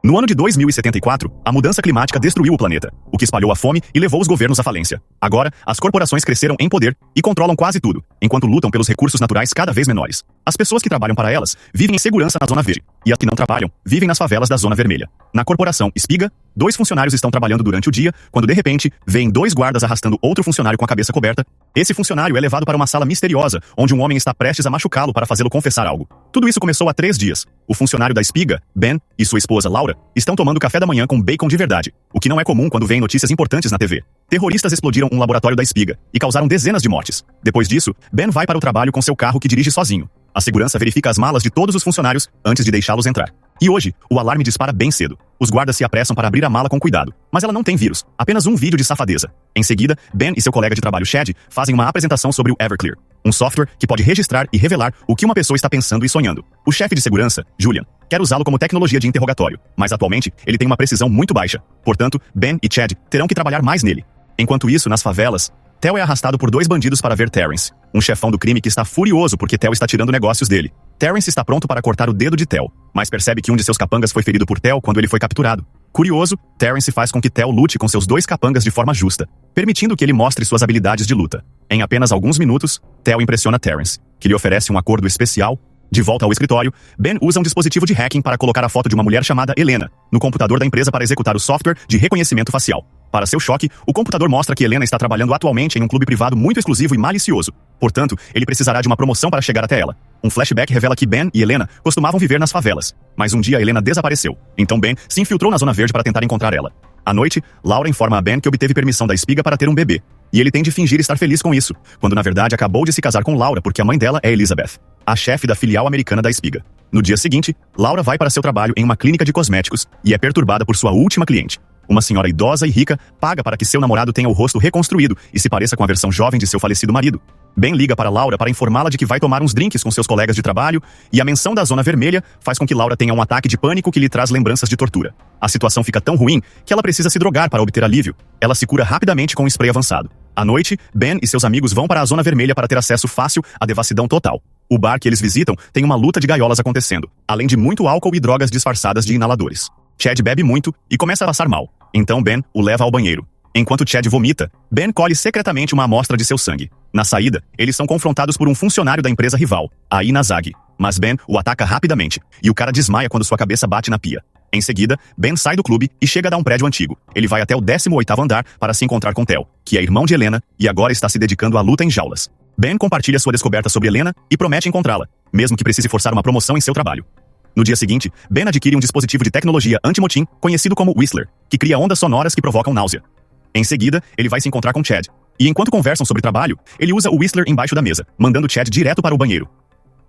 No ano de 2074, a mudança climática destruiu o planeta, o que espalhou a fome e levou os governos à falência. Agora, as corporações cresceram em poder e controlam quase tudo, enquanto lutam pelos recursos naturais cada vez menores. As pessoas que trabalham para elas vivem em segurança na Zona Verde, e as que não trabalham vivem nas favelas da Zona Vermelha. Na corporação Spiga, 2 funcionários estão trabalhando durante o dia, quando de repente, veem 2 guardas arrastando outro funcionário com a cabeça coberta. Esse funcionário é levado para uma sala misteriosa, onde um homem está prestes a machucá-lo para fazê-lo confessar algo. Tudo isso começou há 3 dias. O funcionário da Spiga, Ben, e sua esposa Laura, estão tomando café da manhã com bacon de verdade, o que não é comum quando veem notícias importantes na TV. Terroristas explodiram um laboratório da Spiga e causaram dezenas de mortes. Depois disso, Ben vai para o trabalho com seu carro que dirige sozinho. A segurança verifica as malas de todos os funcionários antes de deixá-los entrar. E hoje, o alarme dispara bem cedo. Os guardas se apressam para abrir a mala com cuidado, mas ela não tem vírus, apenas um vídeo de safadeza. Em seguida, Ben e seu colega de trabalho Chad fazem uma apresentação sobre o Everclear, um software que pode registrar e revelar o que uma pessoa está pensando e sonhando. O chefe de segurança, Julian, quer usá-lo como tecnologia de interrogatório, mas atualmente ele tem uma precisão muito baixa. Portanto, Ben e Chad terão que trabalhar mais nele. Enquanto isso, nas favelas, Theo é arrastado por 2 bandidos para ver Terrence, um chefão do crime que está furioso porque Theo está tirando negócios dele. Terrence está pronto para cortar o dedo de Theo, mas percebe que um de seus capangas foi ferido por Theo quando ele foi capturado. Curioso, Terrence faz com que Theo lute com seus 2 capangas de forma justa, permitindo que ele mostre suas habilidades de luta. Em apenas alguns minutos, Theo impressiona Terrence, que lhe oferece um acordo especial. De volta ao escritório, Ben usa um dispositivo de hacking para colocar a foto de uma mulher chamada Helena no computador da empresa para executar o software de reconhecimento facial. Para seu choque, o computador mostra que Helena está trabalhando atualmente em um clube privado muito exclusivo e malicioso. Portanto, ele precisará de uma promoção para chegar até ela. Um flashback revela que Ben e Helena costumavam viver nas favelas, mas um dia Helena desapareceu. Então Ben se infiltrou na Zona Verde para tentar encontrar ela. À noite, Laura informa a Ben que obteve permissão da Spiga para ter um bebê, e ele tem de fingir estar feliz com isso, quando na verdade acabou de se casar com Laura porque a mãe dela é Elizabeth, a chefe da filial americana da Spiga. No dia seguinte, Laura vai para seu trabalho em uma clínica de cosméticos e é perturbada por sua última cliente. Uma senhora idosa e rica paga para que seu namorado tenha o rosto reconstruído e se pareça com a versão jovem de seu falecido marido. Ben liga para Laura para informá-la de que vai tomar uns drinks com seus colegas de trabalho, e a menção da Zona Vermelha faz com que Laura tenha um ataque de pânico que lhe traz lembranças de tortura. A situação fica tão ruim que ela precisa se drogar para obter alívio. Ela se cura rapidamente com um spray avançado. À noite, Ben e seus amigos vão para a Zona Vermelha para ter acesso fácil à devassidão total. O bar que eles visitam tem uma luta de gaiolas acontecendo, além de muito álcool e drogas disfarçadas de inaladores. Chad bebe muito e começa a passar mal. Então Ben o leva ao banheiro. Enquanto Chad vomita, Ben colhe secretamente uma amostra de seu sangue. Na saída, eles são confrontados por um funcionário da empresa rival, a Inazag. Mas Ben o ataca rapidamente, e o cara desmaia quando sua cabeça bate na pia. Em seguida, Ben sai do clube e chega a um prédio antigo. Ele vai até o 18º andar para se encontrar com Theo, que é irmão de Helena e agora está se dedicando à luta em jaulas. Ben compartilha sua descoberta sobre Helena e promete encontrá-la, mesmo que precise forçar uma promoção em seu trabalho. No dia seguinte, Ben adquire um dispositivo de tecnologia anti-motim conhecido como Whistler, que cria ondas sonoras que provocam náusea. Em seguida, ele vai se encontrar com Chad, e enquanto conversam sobre trabalho, ele usa o Whistler embaixo da mesa, mandando Chad direto para o banheiro.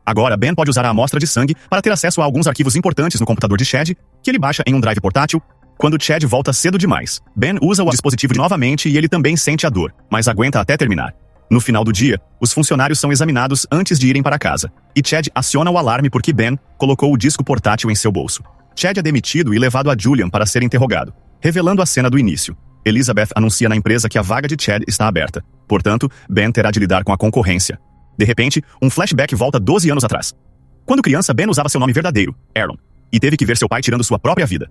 Agora, Ben pode usar a amostra de sangue para ter acesso a alguns arquivos importantes no computador de Chad, que ele baixa em um drive portátil. Quando Chad volta cedo demais, Ben usa o dispositivo novamente e ele também sente a dor, mas aguenta até terminar. No final do dia, os funcionários são examinados antes de irem para casa, e Chad aciona o alarme porque Ben colocou o disco portátil em seu bolso. Chad é demitido e levado a Julian para ser interrogado, revelando a cena do início. Elizabeth anuncia na empresa que a vaga de Chad está aberta. Portanto, Ben terá de lidar com a concorrência. De repente, um flashback volta 12 anos atrás. Quando criança, Ben usava seu nome verdadeiro, Aaron, e teve que ver seu pai tirando sua própria vida.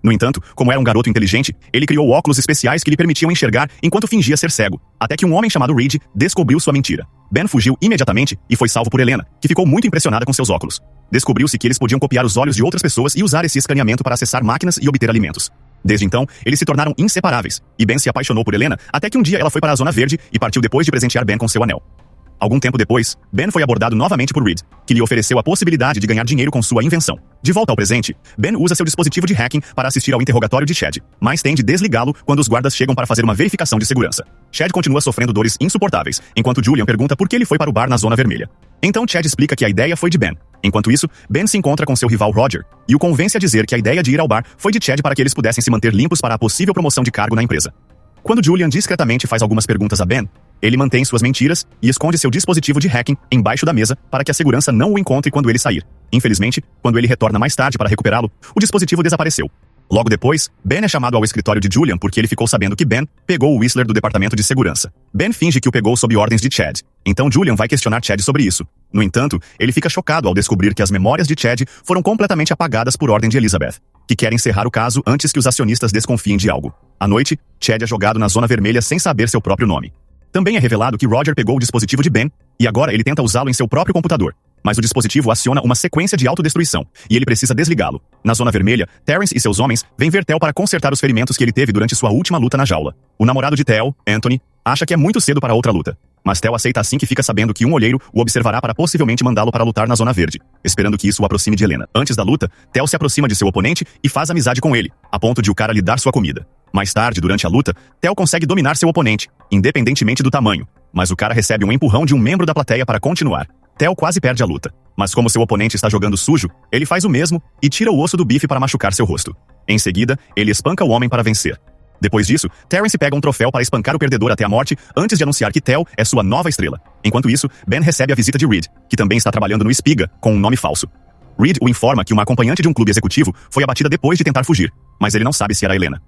No entanto, como era um garoto inteligente, ele criou óculos especiais que lhe permitiam enxergar enquanto fingia ser cego, até que um homem chamado Reed descobriu sua mentira. Ben fugiu imediatamente e foi salvo por Helena, que ficou muito impressionada com seus óculos. Descobriu-se que eles podiam copiar os olhos de outras pessoas e usar esse escaneamento para acessar máquinas e obter alimentos. Desde então, eles se tornaram inseparáveis, e Ben se apaixonou por Helena até que um dia ela foi para a Zona Verde e partiu depois de presentear Ben com seu anel. Algum tempo depois, Ben foi abordado novamente por Reed, que lhe ofereceu a possibilidade de ganhar dinheiro com sua invenção. De volta ao presente, Ben usa seu dispositivo de hacking para assistir ao interrogatório de Chad, mas tem de desligá-lo quando os guardas chegam para fazer uma verificação de segurança. Chad continua sofrendo dores insuportáveis, enquanto Julian pergunta por que ele foi para o bar na Zona Vermelha. Então Chad explica que a ideia foi de Ben. Enquanto isso, Ben se encontra com seu rival Roger, e o convence a dizer que a ideia de ir ao bar foi de Chad para que eles pudessem se manter limpos para a possível promoção de cargo na empresa. Quando Julian discretamente faz algumas perguntas a Ben, ele mantém suas mentiras e esconde seu dispositivo de hacking embaixo da mesa para que a segurança não o encontre quando ele sair. Infelizmente, quando ele retorna mais tarde para recuperá-lo, o dispositivo desapareceu. Logo depois, Ben é chamado ao escritório de Julian porque ele ficou sabendo que Ben pegou o Whistler do departamento de segurança. Ben finge que o pegou sob ordens de Chad. Então Julian vai questionar Chad sobre isso. No entanto, ele fica chocado ao descobrir que as memórias de Chad foram completamente apagadas por ordem de Elizabeth, que quer encerrar o caso antes que os acionistas desconfiem de algo. À noite, Chad é jogado na zona vermelha sem saber seu próprio nome. Também é revelado que Roger pegou o dispositivo de Ben, e agora ele tenta usá-lo em seu próprio computador. Mas o dispositivo aciona uma sequência de autodestruição, e ele precisa desligá-lo. Na zona vermelha, Terrence e seus homens vêm ver Tel para consertar os ferimentos que ele teve durante sua última luta na jaula. O namorado de Tel, Anthony, acha que é muito cedo para outra luta. Mas Tel aceita assim que fica sabendo que um olheiro o observará para possivelmente mandá-lo para lutar na zona verde, esperando que isso o aproxime de Helena. Antes da luta, Tel se aproxima de seu oponente e faz amizade com ele, a ponto de o cara lhe dar sua comida. Mais tarde, durante a luta, Tel consegue dominar seu oponente, independentemente do tamanho, mas o cara recebe um empurrão de um membro da plateia para continuar. Tel quase perde a luta, mas como seu oponente está jogando sujo, ele faz o mesmo e tira o osso do bife para machucar seu rosto. Em seguida, ele espanca o homem para vencer. Depois disso, Terrence pega um troféu para espancar o perdedor até a morte antes de anunciar que Tel é sua nova estrela. Enquanto isso, Ben recebe a visita de Reed, que também está trabalhando no Espiga com um nome falso. Reed o informa que uma acompanhante de um clube executivo foi abatida depois de tentar fugir, mas ele não sabe se era Helena.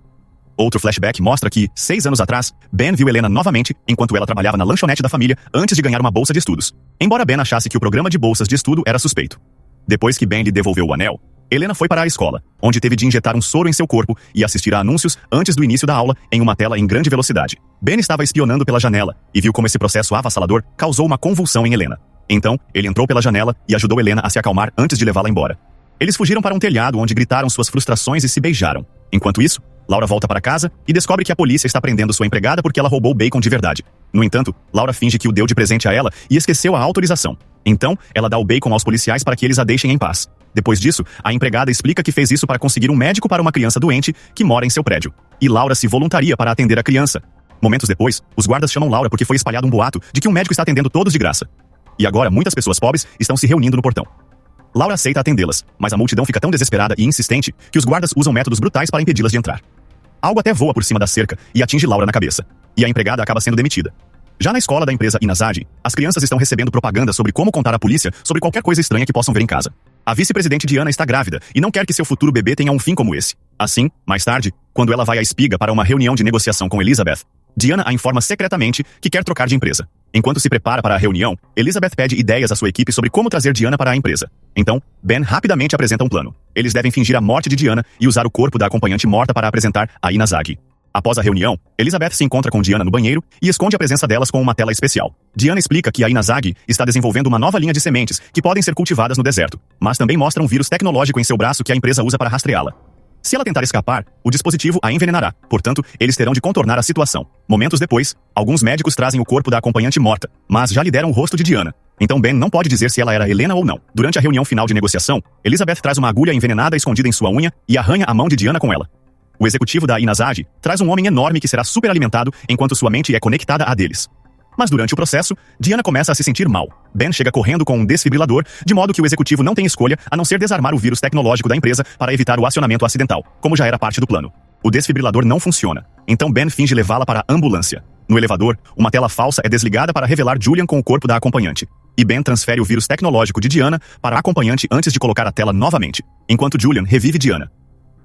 Outro flashback mostra que, 6 anos atrás, Ben viu Helena novamente enquanto ela trabalhava na lanchonete da família antes de ganhar uma bolsa de estudos. Embora Ben achasse que o programa de bolsas de estudo era suspeito. Depois que Ben lhe devolveu o anel, Helena foi para a escola, onde teve de injetar um soro em seu corpo e assistir a anúncios antes do início da aula em uma tela em grande velocidade. Ben estava espionando pela janela e viu como esse processo avassalador causou uma convulsão em Helena. Então, ele entrou pela janela e ajudou Helena a se acalmar antes de levá-la embora. Eles fugiram para um telhado onde gritaram suas frustrações e se beijaram. Enquanto isso, Laura volta para casa e descobre que a polícia está prendendo sua empregada porque ela roubou bacon de verdade. No entanto, Laura finge que o deu de presente a ela e esqueceu a autorização. Então, ela dá o bacon aos policiais para que eles a deixem em paz. Depois disso, a empregada explica que fez isso para conseguir um médico para uma criança doente que mora em seu prédio. E Laura se voluntaria para atender a criança. Momentos depois, os guardas chamam Laura porque foi espalhado um boato de que um médico está atendendo todos de graça. E agora, muitas pessoas pobres estão se reunindo no portão. Laura aceita atendê-las, mas a multidão fica tão desesperada e insistente que os guardas usam métodos brutais para impedi-las de entrar. Algo até voa por cima da cerca e atinge Laura na cabeça. E a empregada acaba sendo demitida. Já na escola da empresa Inazadi, as crianças estão recebendo propaganda sobre como contar à polícia sobre qualquer coisa estranha que possam ver em casa. A vice-presidente Diana está grávida e não quer que seu futuro bebê tenha um fim como esse. Assim, mais tarde, quando ela vai à Espiga para uma reunião de negociação com Elizabeth, Diana a informa secretamente que quer trocar de empresa. Enquanto se prepara para a reunião, Elizabeth pede ideias à sua equipe sobre como trazer Diana para a empresa. Então, Ben rapidamente apresenta um plano. Eles devem fingir a morte de Diana e usar o corpo da acompanhante morta para apresentar a Inazagi. Após a reunião, Elizabeth se encontra com Diana no banheiro e esconde a presença delas com uma tela especial. Diana explica que a Inazagi está desenvolvendo uma nova linha de sementes que podem ser cultivadas no deserto, mas também mostra um vírus tecnológico em seu braço que a empresa usa para rastreá-la. Se ela tentar escapar, o dispositivo a envenenará. Portanto, eles terão de contornar a situação. Momentos depois, alguns médicos trazem o corpo da acompanhante morta, mas já lhe deram o rosto de Diana. Então Ben não pode dizer se ela era Helena ou não. Durante a reunião final de negociação, Elizabeth traz uma agulha envenenada escondida em sua unha e arranha a mão de Diana com ela. O executivo da Inazadi traz um homem enorme que será superalimentado enquanto sua mente é conectada à deles. Mas durante o processo, Diana começa a se sentir mal. Ben chega correndo com um desfibrilador, de modo que o executivo não tem escolha a não ser desarmar o vírus tecnológico da empresa para evitar o acionamento acidental, como já era parte do plano. O desfibrilador não funciona, então Ben finge levá-la para a ambulância. No elevador, uma tela falsa é desligada para revelar Julian com o corpo da acompanhante. E Ben transfere o vírus tecnológico de Diana para a acompanhante antes de colocar a tela novamente, enquanto Julian revive Diana.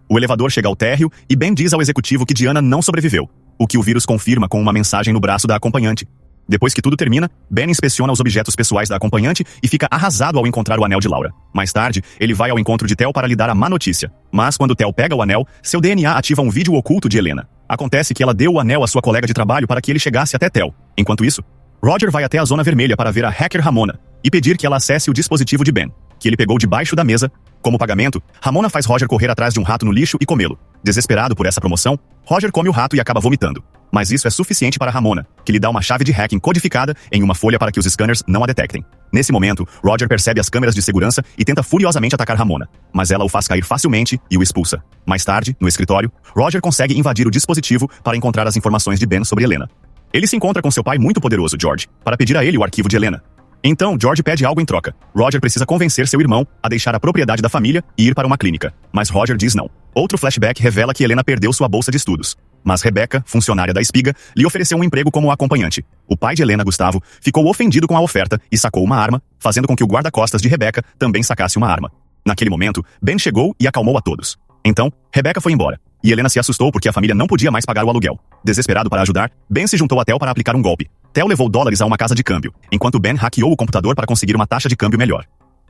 O elevador chega ao térreo e Ben diz ao executivo que Diana não sobreviveu, o que o vírus confirma com uma mensagem no braço da acompanhante. Depois que tudo termina, Ben inspeciona os objetos pessoais da acompanhante e fica arrasado ao encontrar o anel de Laura. Mais tarde, ele vai ao encontro de Tel para lhe dar a má notícia. Mas quando Tel pega o anel, seu DNA ativa um vídeo oculto de Helena. Acontece que ela deu o anel à sua colega de trabalho para que ele chegasse até Tel. Enquanto isso, Roger vai até a Zona Vermelha para ver a hacker Ramona e pedir que ela acesse o dispositivo de Ben, que ele pegou debaixo da mesa. Como pagamento, Ramona faz Roger correr atrás de um rato no lixo e comê-lo. Desesperado por essa promoção, Roger come o rato e acaba vomitando. Mas isso é suficiente para Ramona, que lhe dá uma chave de hacking codificada em uma folha para que os scanners não a detectem. Nesse momento, Roger percebe as câmeras de segurança e tenta furiosamente atacar Ramona, mas ela o faz cair facilmente e o expulsa. Mais tarde, no escritório, Roger consegue invadir o dispositivo para encontrar as informações de Ben sobre Helena. Ele se encontra com seu pai muito poderoso, George, para pedir a ele o arquivo de Helena. Então, George pede algo em troca. Roger precisa convencer seu irmão a deixar a propriedade da família e ir para uma clínica, mas Roger diz não. Outro flashback revela que Helena perdeu sua bolsa de estudos. Mas Rebecca, funcionária da Espiga, lhe ofereceu um emprego como acompanhante. O pai de Helena, Gustavo, ficou ofendido com a oferta e sacou uma arma, fazendo com que o guarda-costas de Rebecca também sacasse uma arma. Naquele momento, Ben chegou e acalmou a todos. Então, Rebecca foi embora. E Helena se assustou porque a família não podia mais pagar o aluguel. Desesperado para ajudar, Ben se juntou a Theo para aplicar um golpe. Theo levou dólares a uma casa de câmbio, enquanto Ben hackeou o computador para conseguir uma taxa de câmbio melhor.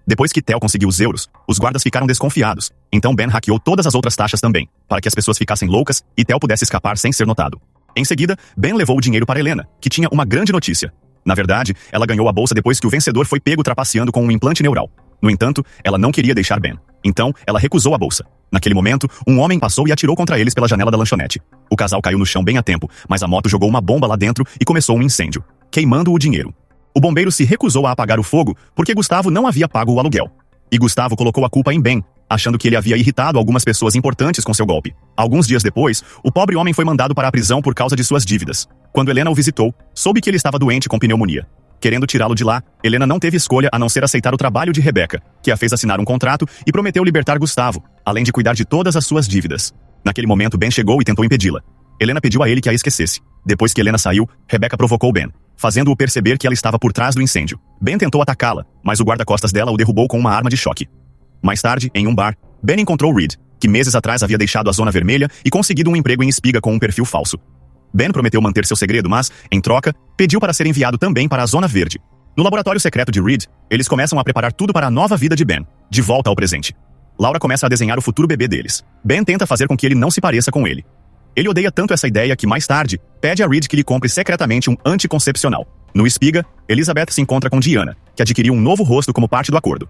Depois que Theo conseguiu os euros, os guardas ficaram desconfiados. Então Ben hackeou todas as outras taxas também, para que as pessoas ficassem loucas e Theo pudesse escapar sem ser notado. Em seguida, Ben levou o dinheiro para Helena, que tinha uma grande notícia. Na verdade, ela ganhou a bolsa depois que o vencedor foi pego trapaceando com um implante neural. No entanto, ela não queria deixar Ben. Então, ela recusou a bolsa. Naquele momento, um homem passou e atirou contra eles pela janela da lanchonete. O casal caiu no chão bem a tempo, mas a moto jogou uma bomba lá dentro e começou um incêndio, queimando o dinheiro. O bombeiro se recusou a apagar o fogo porque Gustavo não havia pago o aluguel. E Gustavo colocou a culpa em Ben, achando que ele havia irritado algumas pessoas importantes com seu golpe. Alguns dias depois, o pobre homem foi mandado para a prisão por causa de suas dívidas. Quando Helena o visitou, soube que ele estava doente com pneumonia. Querendo tirá-lo de lá, Helena não teve escolha a não ser aceitar o trabalho de Rebecca, que a fez assinar um contrato e prometeu libertar Gustavo, além de cuidar de todas as suas dívidas. Naquele momento, Ben chegou e tentou impedi-la. Helena pediu a ele que a esquecesse. Depois que Helena saiu, Rebecca provocou Ben, fazendo-o perceber que ela estava por trás do incêndio. Ben tentou atacá-la, mas o guarda-costas dela o derrubou com uma arma de choque. Mais tarde, em um bar, Ben encontrou Reed, que meses atrás havia deixado a Zona Vermelha e conseguido um emprego em espiga com um perfil falso. Ben prometeu manter seu segredo, mas, em troca, pediu para ser enviado também para a Zona Verde. No laboratório secreto de Reed, eles começam a preparar tudo para a nova vida de Ben, de volta ao presente. Laura começa a desenhar o futuro bebê deles. Ben tenta fazer com que ele não se pareça com ele. Ele odeia tanto essa ideia que, mais tarde, pede a Reed que lhe compre secretamente um anticoncepcional. No espiga, Elizabeth se encontra com Diana, que adquiriu um novo rosto como parte do acordo.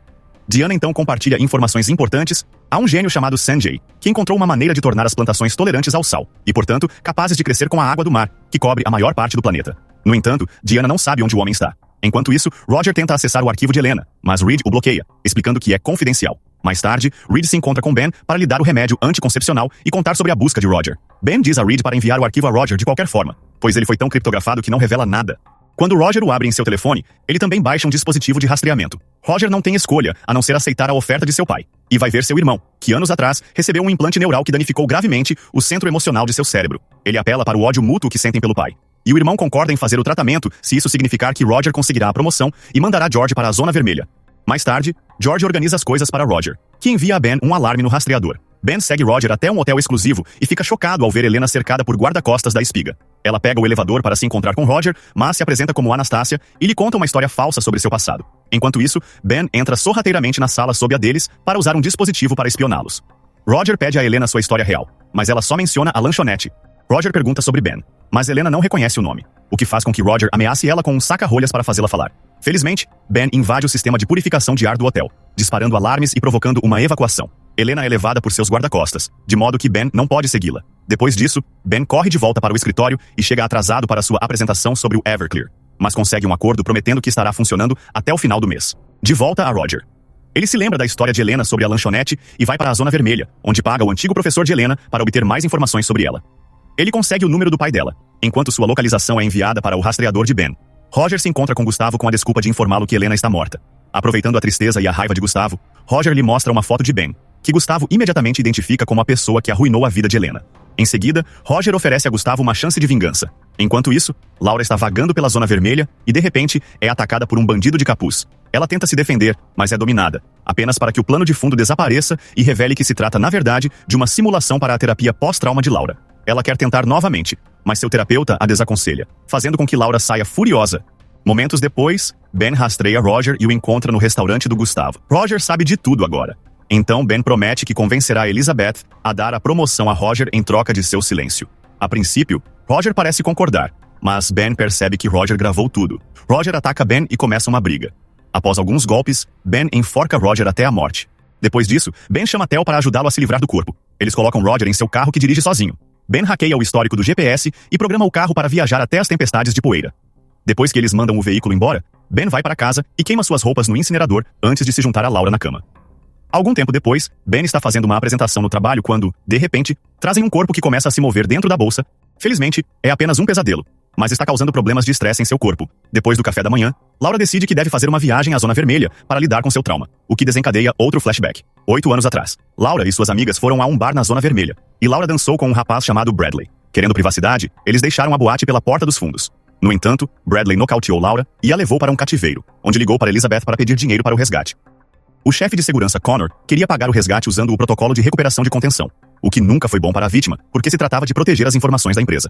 Diana então compartilha informações importantes a um gênio chamado Sanjay, que encontrou uma maneira de tornar as plantações tolerantes ao sal, e portanto, capazes de crescer com a água do mar, que cobre a maior parte do planeta. No entanto, Diana não sabe onde o homem está. Enquanto isso, Roger tenta acessar o arquivo de Helena, mas Reed o bloqueia, explicando que é confidencial. Mais tarde, Reed se encontra com Ben para lhe dar o remédio anticoncepcional e contar sobre a busca de Roger. Ben diz a Reed para enviar o arquivo a Roger de qualquer forma, pois ele foi tão criptografado que não revela nada. Quando Roger o abre em seu telefone, ele também baixa um dispositivo de rastreamento. Roger não tem escolha, a não ser aceitar a oferta de seu pai. E vai ver seu irmão, que anos atrás recebeu um implante neural que danificou gravemente o centro emocional de seu cérebro. Ele apela para o ódio mútuo que sentem pelo pai. E o irmão concorda em fazer o tratamento se isso significar que Roger conseguirá a promoção e mandará George para a Zona Vermelha. Mais tarde, George organiza as coisas para Roger, que envia a Ben um alarme no rastreador. Ben segue Roger até um hotel exclusivo e fica chocado ao ver Helena cercada por guarda-costas da espiga. Ela pega o elevador para se encontrar com Roger, mas se apresenta como Anastasia e lhe conta uma história falsa sobre seu passado. Enquanto isso, Ben entra sorrateiramente na sala sob a deles para usar um dispositivo para espioná-los. Roger pede a Helena sua história real, mas ela só menciona a lanchonete. Roger pergunta sobre Ben, mas Helena não reconhece o nome, o que faz com que Roger ameace ela com um saca-rolhas para fazê-la falar. Felizmente, Ben invade o sistema de purificação de ar do hotel, disparando alarmes e provocando uma evacuação. Helena é levada por seus guarda-costas, de modo que Ben não pode segui-la. Depois disso, Ben corre de volta para o escritório e chega atrasado para sua apresentação sobre o Everclear, mas consegue um acordo prometendo que estará funcionando até o final do mês. De volta a Roger. Ele se lembra da história de Helena sobre a lanchonete e vai para a Zona Vermelha, onde paga o antigo professor de Helena para obter mais informações sobre ela. Ele consegue o número do pai dela, enquanto sua localização é enviada para o rastreador de Ben. Roger se encontra com Gustavo com a desculpa de informá-lo que Helena está morta. Aproveitando a tristeza e a raiva de Gustavo, Roger lhe mostra uma foto de Ben, que Gustavo imediatamente identifica como a pessoa que arruinou a vida de Helena. Em seguida, Roger oferece a Gustavo uma chance de vingança. Enquanto isso, Laura está vagando pela Zona Vermelha e, de repente, é atacada por um bandido de capuz. Ela tenta se defender, mas é dominada, apenas para que o plano de fundo desapareça e revele que se trata, na verdade, de uma simulação para a terapia pós-trauma de Laura. Ela quer tentar novamente, mas seu terapeuta a desaconselha, fazendo com que Laura saia furiosa. Momentos depois, Ben rastreia Roger e o encontra no restaurante do Gustavo. Roger sabe de tudo agora. Então Ben promete que convencerá Elizabeth a dar a promoção a Roger em troca de seu silêncio. A princípio, Roger parece concordar, mas Ben percebe que Roger gravou tudo. Roger ataca Ben e começa uma briga. Após alguns golpes, Ben enforca Roger até a morte. Depois disso, Ben chama Theo para ajudá-lo a se livrar do corpo. Eles colocam Roger em seu carro que dirige sozinho. Ben hackeia o histórico do GPS e programa o carro para viajar até as tempestades de poeira. Depois que eles mandam o veículo embora, Ben vai para casa e queima suas roupas no incinerador antes de se juntar a Laura na cama. Algum tempo depois, Ben está fazendo uma apresentação no trabalho quando, de repente, trazem um corpo que começa a se mover dentro da bolsa. Felizmente, é apenas um pesadelo, mas está causando problemas de estresse em seu corpo. Depois do café da manhã, Laura decide que deve fazer uma viagem à Zona Vermelha para lidar com seu trauma, o que desencadeia outro flashback. 8 anos atrás, Laura e suas amigas foram a um bar na Zona Vermelha, e Laura dançou com um rapaz chamado Bradley. Querendo privacidade, eles deixaram a boate pela porta dos fundos. No entanto, Bradley nocauteou Laura e a levou para um cativeiro, onde ligou para Elizabeth para pedir dinheiro para o resgate. O chefe de segurança Connor queria pagar o resgate usando o protocolo de recuperação de contenção, o que nunca foi bom para a vítima, porque se tratava de proteger as informações da empresa.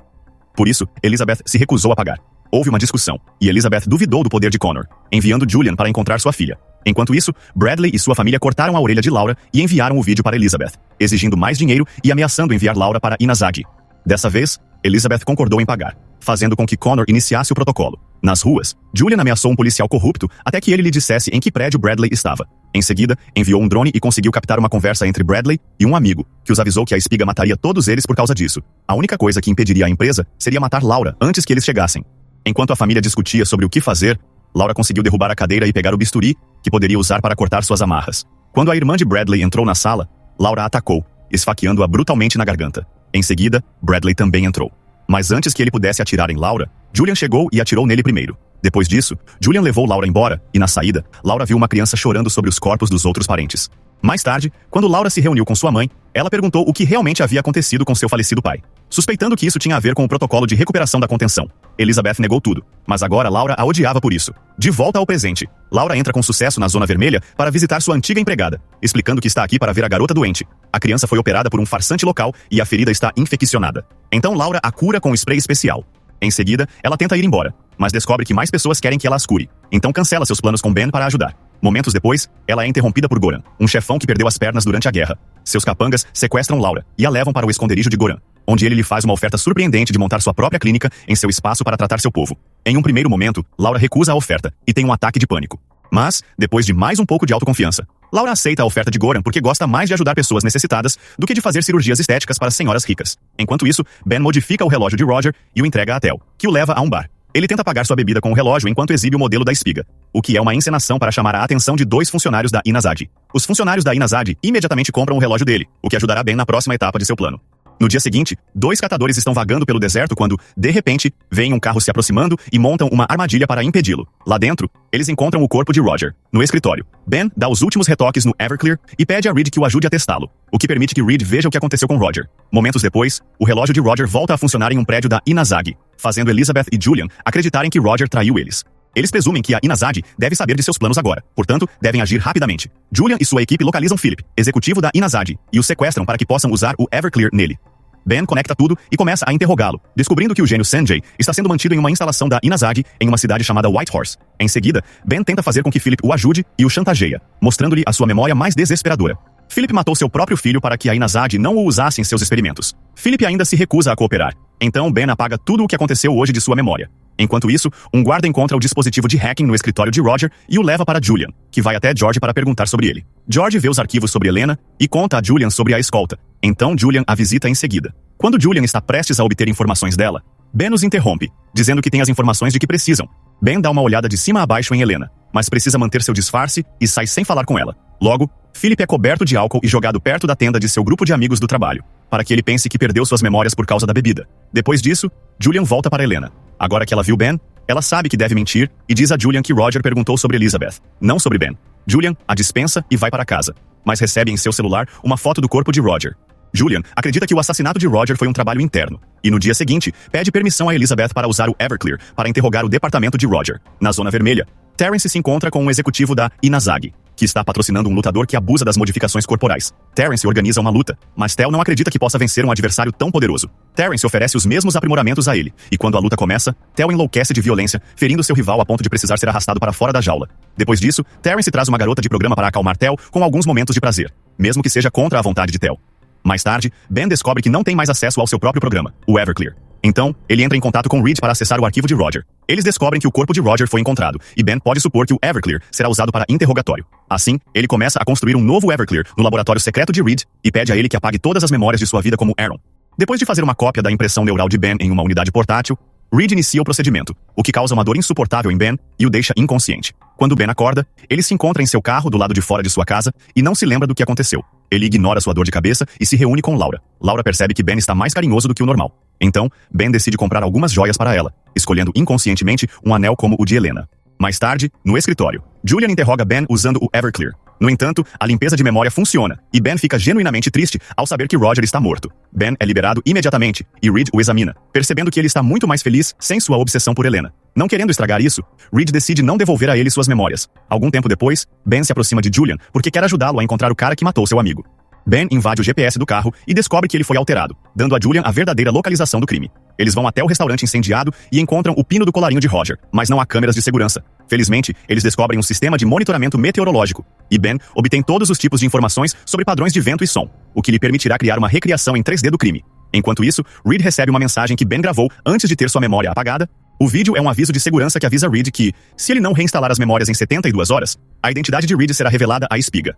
Por isso, Elizabeth se recusou a pagar. Houve uma discussão, e Elizabeth duvidou do poder de Connor, enviando Julian para encontrar sua filha. Enquanto isso, Bradley e sua família cortaram a orelha de Laura e enviaram o vídeo para Elizabeth, exigindo mais dinheiro e ameaçando enviar Laura para Inazagi. Dessa vez, Elizabeth concordou em pagar, fazendo com que Connor iniciasse o protocolo. Nas ruas, Julian ameaçou um policial corrupto até que ele lhe dissesse em que prédio Bradley estava. Em seguida, enviou um drone e conseguiu captar uma conversa entre Bradley e um amigo, que os avisou que a espiga mataria todos eles por causa disso. A única coisa que impediria a empresa seria matar Laura antes que eles chegassem. Enquanto a família discutia sobre o que fazer, Laura conseguiu derrubar a cadeira e pegar o bisturi, que poderia usar para cortar suas amarras. Quando a irmã de Bradley entrou na sala, Laura a atacou, esfaqueando-a brutalmente na garganta. Em seguida, Bradley também entrou. Mas antes que ele pudesse atirar em Laura, Julian chegou e atirou nele primeiro. Depois disso, Julian levou Laura embora, e na saída, Laura viu uma criança chorando sobre os corpos dos outros parentes. Mais tarde, quando Laura se reuniu com sua mãe, ela perguntou o que realmente havia acontecido com seu falecido pai, suspeitando que isso tinha a ver com o protocolo de recuperação da contenção. Elizabeth negou tudo, mas agora Laura a odiava por isso. De volta ao presente, Laura entra com sucesso na Zona Vermelha para visitar sua antiga empregada, explicando que está aqui para ver a garota doente. A criança foi operada por um farsante local e a ferida está infeccionada. Então Laura a cura com um spray especial. Em seguida, ela tenta ir embora, mas descobre que mais pessoas querem que ela as cure. Então cancela seus planos com Ben para ajudar. Momentos depois, ela é interrompida por Goran, um chefão que perdeu as pernas durante a guerra. Seus capangas sequestram Laura e a levam para o esconderijo de Goran, onde ele lhe faz uma oferta surpreendente de montar sua própria clínica em seu espaço para tratar seu povo. Em um primeiro momento, Laura recusa a oferta e tem um ataque de pânico. Mas, depois de mais um pouco de autoconfiança, Laura aceita a oferta de Goran porque gosta mais de ajudar pessoas necessitadas do que de fazer cirurgias estéticas para senhoras ricas. Enquanto isso, Ben modifica o relógio de Roger e o entrega a Tel, que o leva a um bar. Ele tenta pagar sua bebida com o relógio enquanto exibe o modelo da espiga, o que é uma encenação para chamar a atenção de 2 funcionários da Inazadi. Os funcionários da Inazadi imediatamente compram o relógio dele, o que ajudará Ben na próxima etapa de seu plano. No dia seguinte, 2 catadores estão vagando pelo deserto quando, de repente, veem um carro se aproximando e montam uma armadilha para impedi-lo. Lá dentro, eles encontram o corpo de Roger, no escritório. Ben dá os últimos retoques no Everclear e pede a Reed que o ajude a testá-lo, o que permite que Reed veja o que aconteceu com Roger. Momentos depois, o relógio de Roger volta a funcionar em um prédio da Inazagi, fazendo Elizabeth e Julian acreditarem que Roger traiu eles. Eles presumem que a Inazadi deve saber de seus planos agora, portanto, devem agir rapidamente. Julian e sua equipe localizam Philip, executivo da Inazadi, e o sequestram para que possam usar o Everclear nele. Ben conecta tudo e começa a interrogá-lo, descobrindo que o gênio Sanjay está sendo mantido em uma instalação da Inazadi em uma cidade chamada Whitehorse. Em seguida, Ben tenta fazer com que Philip o ajude e o chantageia, mostrando-lhe a sua memória mais desesperadora. Philip matou seu próprio filho para que a Inazadi não o usasse em seus experimentos. Philip ainda se recusa a cooperar. Então Ben apaga tudo o que aconteceu hoje de sua memória. Enquanto isso, um guarda encontra o dispositivo de hacking no escritório de Roger e o leva para Julian, que vai até George para perguntar sobre ele. George vê os arquivos sobre Helena e conta a Julian sobre a escolta. Então Julian a visita em seguida. Quando Julian está prestes a obter informações dela, Ben os interrompe, dizendo que tem as informações de que precisam. Ben dá uma olhada de cima a baixo em Helena, mas precisa manter seu disfarce e sai sem falar com ela. Logo, Philip é coberto de álcool e jogado perto da tenda de seu grupo de amigos do trabalho, para que ele pense que perdeu suas memórias por causa da bebida. Depois disso, Julian volta para Helena. Agora que ela viu Ben, ela sabe que deve mentir e diz a Julian que Roger perguntou sobre Elizabeth, não sobre Ben. Julian a dispensa e vai para casa, mas recebe em seu celular uma foto do corpo de Roger. Julian acredita que o assassinato de Roger foi um trabalho interno, e no dia seguinte, pede permissão a Elizabeth para usar o Everclear para interrogar o departamento de Roger. Na Zona Vermelha, Terrence se encontra com um executivo da Inazagi, que está patrocinando um lutador que abusa das modificações corporais. Terrence organiza uma luta, mas Tel não acredita que possa vencer um adversário tão poderoso. Terrence oferece os mesmos aprimoramentos a ele, e quando a luta começa, Tel enlouquece de violência, ferindo seu rival a ponto de precisar ser arrastado para fora da jaula. Depois disso, Terrence traz uma garota de programa para acalmar Tel com alguns momentos de prazer, mesmo que seja contra a vontade de Tel. Mais tarde, Ben descobre que não tem mais acesso ao seu próprio programa, o Everclear. Então, ele entra em contato com Reed para acessar o arquivo de Roger. Eles descobrem que o corpo de Roger foi encontrado, e Ben pode supor que o Everclear será usado para interrogatório. Assim, ele começa a construir um novo Everclear no laboratório secreto de Reed e pede a ele que apague todas as memórias de sua vida como Aaron. Depois de fazer uma cópia da impressão neural de Ben em uma unidade portátil, Reed inicia o procedimento, o que causa uma dor insuportável em Ben e o deixa inconsciente. Quando Ben acorda, ele se encontra em seu carro do lado de fora de sua casa e não se lembra do que aconteceu. Ele ignora sua dor de cabeça e se reúne com Laura. Laura percebe que Ben está mais carinhoso do que o normal. Então, Ben decide comprar algumas joias para ela, escolhendo inconscientemente um anel como o de Helena. Mais tarde, no escritório, Julian interroga Ben usando o Everclear. No entanto, a limpeza de memória funciona, e Ben fica genuinamente triste ao saber que Roger está morto. Ben é liberado imediatamente, e Reed o examina, percebendo que ele está muito mais feliz sem sua obsessão por Helena. Não querendo estragar isso, Reed decide não devolver a ele suas memórias. Algum tempo depois, Ben se aproxima de Julian porque quer ajudá-lo a encontrar o cara que matou seu amigo. Ben invade o GPS do carro e descobre que ele foi alterado, dando a Julian a verdadeira localização do crime. Eles vão até o restaurante incendiado e encontram o pino do colarinho de Roger, mas não há câmeras de segurança. Felizmente, eles descobrem um sistema de monitoramento meteorológico, e Ben obtém todos os tipos de informações sobre padrões de vento e som, o que lhe permitirá criar uma recriação em 3D do crime. Enquanto isso, Reed recebe uma mensagem que Ben gravou antes de ter sua memória apagada. O vídeo é um aviso de segurança que avisa Reed que, se ele não reinstalar as memórias em 72 horas, a identidade de Reed será revelada à espiga.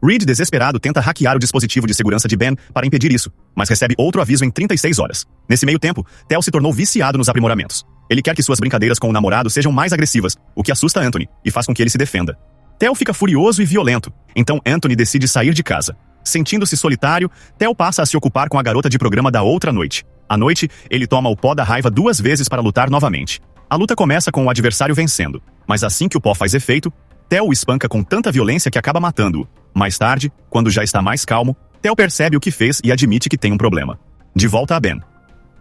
Reed, desesperado, tenta hackear o dispositivo de segurança de Ben para impedir isso, mas recebe outro aviso em 36 horas. Nesse meio tempo, Theo se tornou viciado nos aprimoramentos. Ele quer que suas brincadeiras com o namorado sejam mais agressivas, o que assusta Anthony e faz com que ele se defenda. Theo fica furioso e violento, então Anthony decide sair de casa. Sentindo-se solitário, Theo passa a se ocupar com a garota de programa da outra noite. À noite, ele toma o pó da raiva 2 vezes para lutar novamente. A luta começa com o adversário vencendo, mas assim que o pó faz efeito, Theo o espanca com tanta violência que acaba matando-o. Mais tarde, quando já está mais calmo, Theo percebe o que fez e admite que tem um problema. De volta a Ben.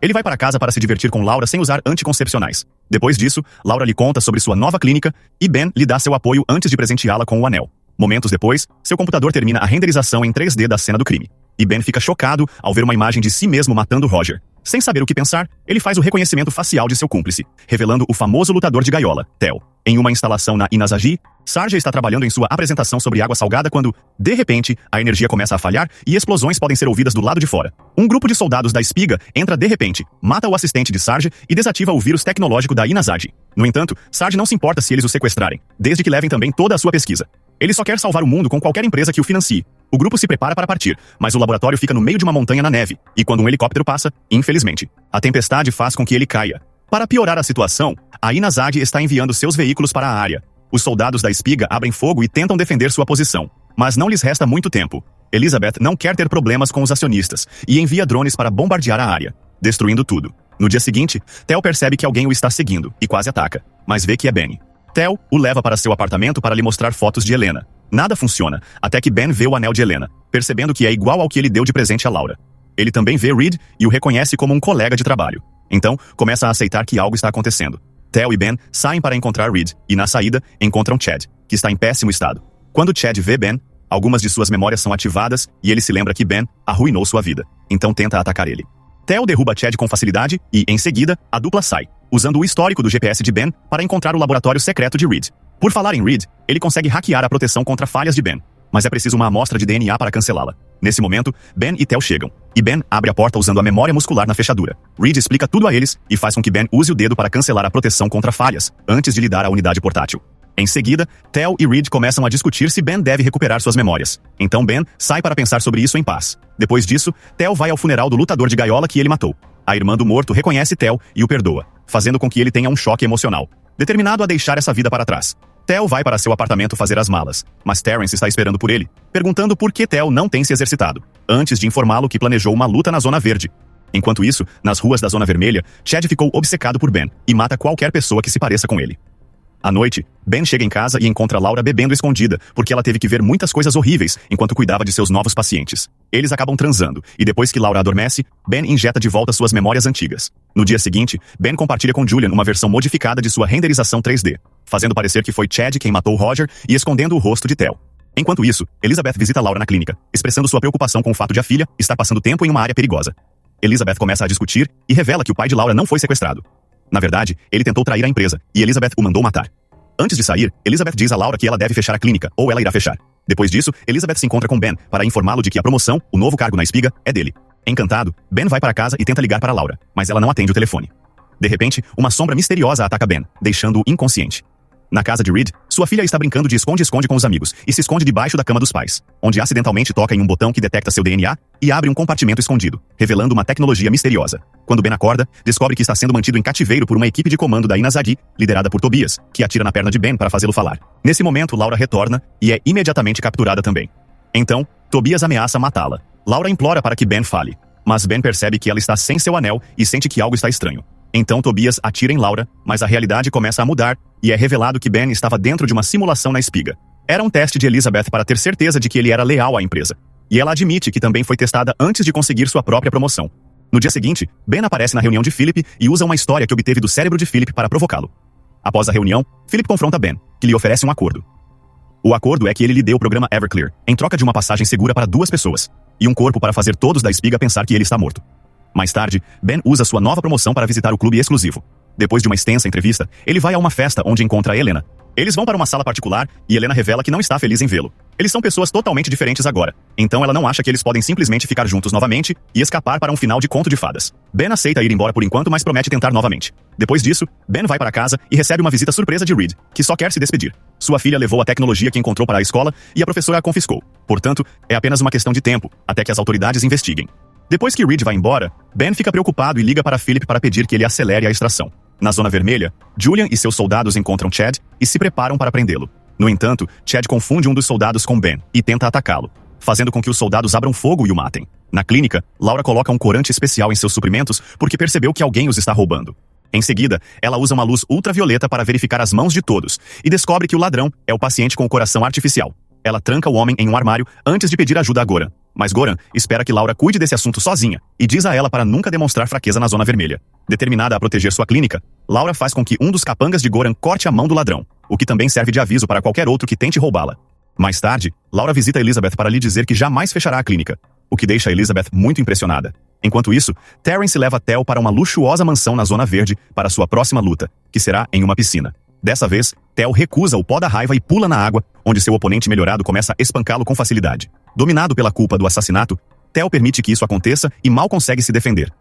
Ele vai para casa para se divertir com Laura sem usar anticoncepcionais. Depois disso, Laura lhe conta sobre sua nova clínica e Ben lhe dá seu apoio antes de presenteá-la com o anel. Momentos depois, seu computador termina a renderização em 3D da cena do crime. E Ben fica chocado ao ver uma imagem de si mesmo matando Roger. Sem saber o que pensar, ele faz o reconhecimento facial de seu cúmplice, revelando o famoso lutador de gaiola, Theo. Em uma instalação na Inazagi, Sarja está trabalhando em sua apresentação sobre água salgada quando, de repente, a energia começa a falhar e explosões podem ser ouvidas do lado de fora. Um grupo de soldados da espiga entra de repente, mata o assistente de Sarja e desativa o vírus tecnológico da Inazagi. No entanto, Sarja não se importa se eles o sequestrarem, desde que levem também toda a sua pesquisa. Ele só quer salvar o mundo com qualquer empresa que o financie. O grupo se prepara para partir, mas o laboratório fica no meio de uma montanha na neve, e quando um helicóptero passa, infelizmente, a tempestade faz com que ele caia. Para piorar a situação, a Inazagi está enviando seus veículos para a área. Os soldados da espiga abrem fogo e tentam defender sua posição, mas não lhes resta muito tempo. Elizabeth não quer ter problemas com os acionistas e envia drones para bombardear a área, destruindo tudo. No dia seguinte, Theo percebe que alguém o está seguindo e quase ataca, mas vê que é Ben. Theo o leva para seu apartamento para lhe mostrar fotos de Helena. Nada funciona, até que Ben vê o anel de Helena, percebendo que é igual ao que ele deu de presente a Laura. Ele também vê Reed e o reconhece como um colega de trabalho. Então, começa a aceitar que algo está acontecendo. Theo e Ben saem para encontrar Reed, e na saída, encontram Chad, que está em péssimo estado. Quando Chad vê Ben, algumas de suas memórias são ativadas e ele se lembra que Ben arruinou sua vida, então tenta atacar ele. Theo derruba Chad com facilidade e, em seguida, a dupla sai, usando o histórico do GPS de Ben para encontrar o laboratório secreto de Reed. Por falar em Reed, ele consegue hackear a proteção contra falhas de Ben, mas é preciso uma amostra de DNA para cancelá-la. Nesse momento, Ben e Theo chegam, e Ben abre a porta usando a memória muscular na fechadura. Reed explica tudo a eles e faz com que Ben use o dedo para cancelar a proteção contra falhas, antes de lhe dar a unidade portátil. Em seguida, Theo e Reed começam a discutir se Ben deve recuperar suas memórias. Então Ben sai para pensar sobre isso em paz. Depois disso, Theo vai ao funeral do lutador de gaiola que ele matou. A irmã do morto reconhece Theo e o perdoa, fazendo com que ele tenha um choque emocional, determinado a deixar essa vida para trás. Theo vai para seu apartamento fazer as malas, mas Terrence está esperando por ele, perguntando por que Theo não tem se exercitado, antes de informá-lo que planejou uma luta na Zona Verde. Enquanto isso, nas ruas da Zona Vermelha, Chad ficou obcecado por Ben e mata qualquer pessoa que se pareça com ele. À noite, Ben chega em casa e encontra Laura bebendo escondida, porque ela teve que ver muitas coisas horríveis enquanto cuidava de seus novos pacientes. Eles acabam transando, e depois que Laura adormece, Ben injeta de volta suas memórias antigas. No dia seguinte, Ben compartilha com Julian uma versão modificada de sua renderização 3D, fazendo parecer que foi Chad quem matou Roger e escondendo o rosto de Theo. Enquanto isso, Elizabeth visita Laura na clínica, expressando sua preocupação com o fato de a filha estar passando tempo em uma área perigosa. Elizabeth começa a discutir e revela que o pai de Laura não foi sequestrado. Na verdade, ele tentou trair a empresa, e Elizabeth o mandou matar. Antes de sair, Elizabeth diz a Laura que ela deve fechar a clínica, ou ela irá fechar. Depois disso, Elizabeth se encontra com Ben para informá-lo de que a promoção, o novo cargo na espiga, é dele. Encantado, Ben vai para casa e tenta ligar para Laura, mas ela não atende o telefone. De repente, uma sombra misteriosa ataca Ben, deixando-o inconsciente. Na casa de Reed, sua filha está brincando de esconde-esconde com os amigos e se esconde debaixo da cama dos pais, onde acidentalmente toca em um botão que detecta seu DNA e abre um compartimento escondido, revelando uma tecnologia misteriosa. Quando Ben acorda, descobre que está sendo mantido em cativeiro por uma equipe de comando da Inazagi, liderada por Tobias, que atira na perna de Ben para fazê-lo falar. Nesse momento, Laura retorna e é imediatamente capturada também. Então, Tobias ameaça matá-la. Laura implora para que Ben fale, mas Ben percebe que ela está sem seu anel e sente que algo está estranho. Então Tobias atira em Laura, mas a realidade começa a mudar e é revelado que Ben estava dentro de uma simulação na espiga. Era um teste de Elizabeth para ter certeza de que ele era leal à empresa. E ela admite que também foi testada antes de conseguir sua própria promoção. No dia seguinte, Ben aparece na reunião de Philip e usa uma história que obteve do cérebro de Philip para provocá-lo. Após a reunião, Philip confronta Ben, que lhe oferece um acordo. O acordo é que ele lhe dê o programa Everclear, em troca de uma passagem segura para 2 pessoas, e um corpo para fazer todos da espiga pensar que ele está morto. Mais tarde, Ben usa sua nova promoção para visitar o clube exclusivo. Depois de uma extensa entrevista, ele vai a uma festa onde encontra Helena. Eles vão para uma sala particular e Helena revela que não está feliz em vê-lo. Eles são pessoas totalmente diferentes agora, então ela não acha que eles podem simplesmente ficar juntos novamente e escapar para um final de conto de fadas. Ben aceita ir embora por enquanto, mas promete tentar novamente. Depois disso, Ben vai para casa e recebe uma visita surpresa de Reed, que só quer se despedir. Sua filha levou a tecnologia que encontrou para a escola e a professora a confiscou. Portanto, é apenas uma questão de tempo, até que as autoridades investiguem. Depois que Reed vai embora, Ben fica preocupado e liga para Philip para pedir que ele acelere a extração. Na Zona Vermelha, Julian e seus soldados encontram Chad e se preparam para prendê-lo. No entanto, Chad confunde um dos soldados com Ben e tenta atacá-lo, fazendo com que os soldados abram fogo e o matem. Na clínica, Laura coloca um corante especial em seus suprimentos porque percebeu que alguém os está roubando. Em seguida, ela usa uma luz ultravioleta para verificar as mãos de todos e descobre que o ladrão é o paciente com o coração artificial. Ela tranca o homem em um armário antes de pedir ajuda a Goran. Mas Goran espera que Laura cuide desse assunto sozinha e diz a ela para nunca demonstrar fraqueza na Zona Vermelha. Determinada a proteger sua clínica, Laura faz com que um dos capangas de Goran corte a mão do ladrão, o que também serve de aviso para qualquer outro que tente roubá-la. Mais tarde, Laura visita Elizabeth para lhe dizer que jamais fechará a clínica, o que deixa Elizabeth muito impressionada. Enquanto isso, Terrence leva Tel para uma luxuosa mansão na Zona Verde para sua próxima luta, que será em uma piscina. Dessa vez, Tel recusa o pó da raiva e pula na água, onde seu oponente melhorado começa a espancá-lo com facilidade. Dominado pela culpa do assassinato, Tel permite que isso aconteça e mal consegue se defender.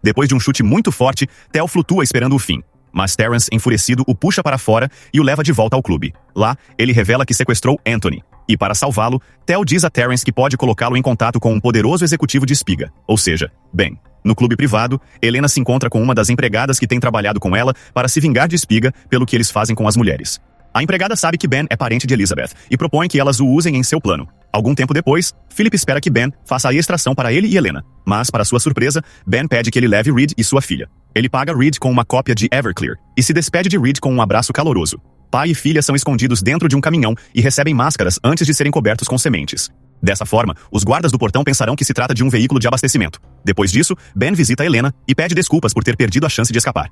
Depois de um chute muito forte, Tel flutua esperando o fim. Mas Terrence, enfurecido, o puxa para fora e o leva de volta ao clube. Lá, ele revela que sequestrou Anthony. E para salvá-lo, Tel diz a Terrence que pode colocá-lo em contato com um poderoso executivo de espiga, ou seja, Ben. No clube privado, Helena se encontra com uma das empregadas que tem trabalhado com ela para se vingar de espiga pelo que eles fazem com as mulheres. A empregada sabe que Ben é parente de Elizabeth e propõe que elas o usem em seu plano. Algum tempo depois, Philip espera que Ben faça a extração para ele e Helena. Mas, para sua surpresa, Ben pede que ele leve Reed e sua filha. Ele paga Reed com uma cópia de Everclear e se despede de Reed com um abraço caloroso. Pai e filha são escondidos dentro de um caminhão e recebem máscaras antes de serem cobertos com sementes. Dessa forma, os guardas do portão pensarão que se trata de um veículo de abastecimento. Depois disso, Ben visita Helena e pede desculpas por ter perdido a chance de escapar.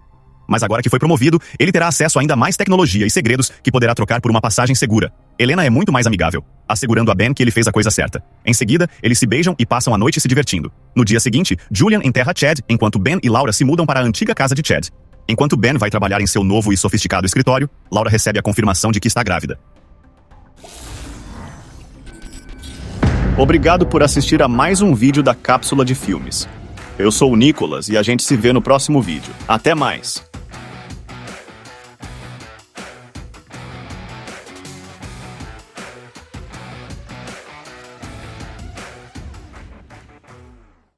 Mas agora que foi promovido, ele terá acesso a ainda mais tecnologia e segredos que poderá trocar por uma passagem segura. Helena é muito mais amigável, assegurando a Ben que ele fez a coisa certa. Em seguida, eles se beijam e passam a noite se divertindo. No dia seguinte, Julian enterra Chad, enquanto Ben e Laura se mudam para a antiga casa de Chad. Enquanto Ben vai trabalhar em seu novo e sofisticado escritório, Laura recebe a confirmação de que está grávida. Obrigado por assistir a mais um vídeo da Cápsula de Filmes. Eu sou o Nicolas e a gente se vê no próximo vídeo. Até mais!